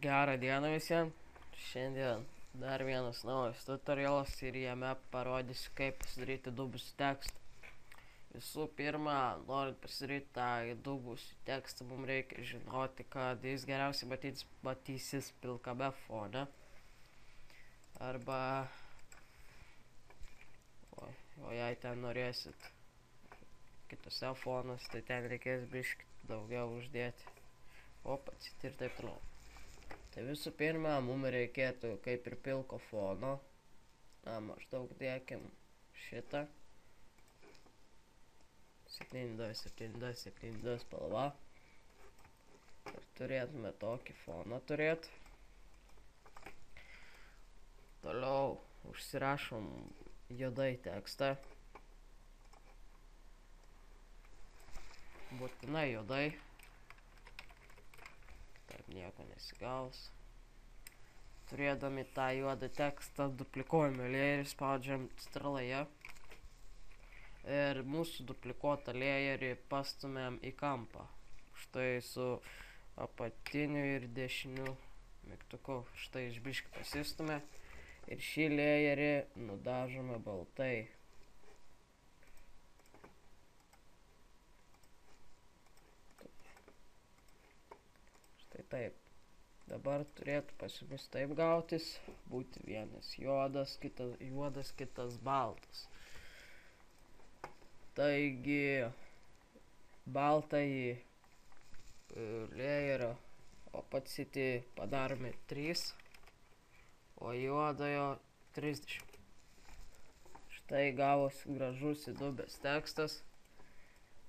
Gerą dieną visiems. Šiandien dar vienas naujas tutorialas ir jame parodysiu, kaip pasidaryti dubusį tekstą. Visų pirma, norint pasidaryti tą dubusį tekstą, mums reikia žinoti, kad jis geriausiai matysis pilkame fone. Arba, o jei ten norėsit kitose fonuose, tai ten reikės biškį daugiau uždėti. Ir taip toliau. Tai visų pirma, mums reikėtų kaip ir pilko fono. Maždaug dėkim šitą. 7272 spalva. Ir turėtume tokį foną turėti. Toliau užsirašom juodai tekstą. Būtinai juodai. Taip nieko nesigaus. Turėdami tą juodą tekstą duplikuojame layerį, spaudžiam strėlėje. Ir mūsų duplikuotą layerį pastumiam į kampą. Štai su apatiniu ir dešiniu mygtuku. Štai iš biškį pasistumė. Ir šį layerį nudažome baltai. Štai taip. Dabar turėtų pas jumis taip gautis, būti vienas juodas, kitas baltas. Taigi, baltąjį layerio opacity padarome 3, o juodojo 30. Štai gavosi gražus įdubęs tekstas.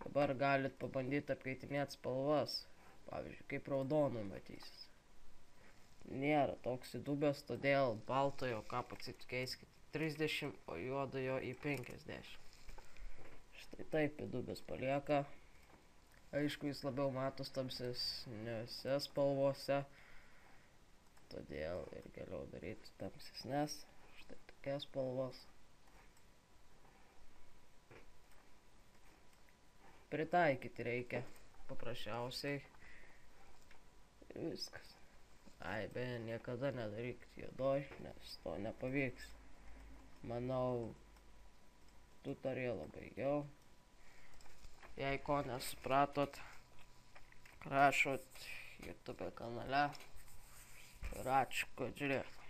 Dabar galit pabandyti apkeitinėti spalvas. Pavyzdžiui, kaip raudonai matysis. Nėra toks įdubęs, todėl baltojo opacity keiskite 30, o juodojo į 50. Štai taip įdubęs palieka. Aišku, jis labiau matos tamsesniuose spalvose, todėl ir geriau daryti tamsesnes. Štai tokias spalvas. Pritaikyti reikia paprasčiausiai. Ir viskas. Beje, niekada nedarykit juodoj, nes to nepavyks. Manau, tutorialą baigiau. Jei ko nesupratot, rašot YouTube kanale. Ir ačiū, kad žiūrėjot.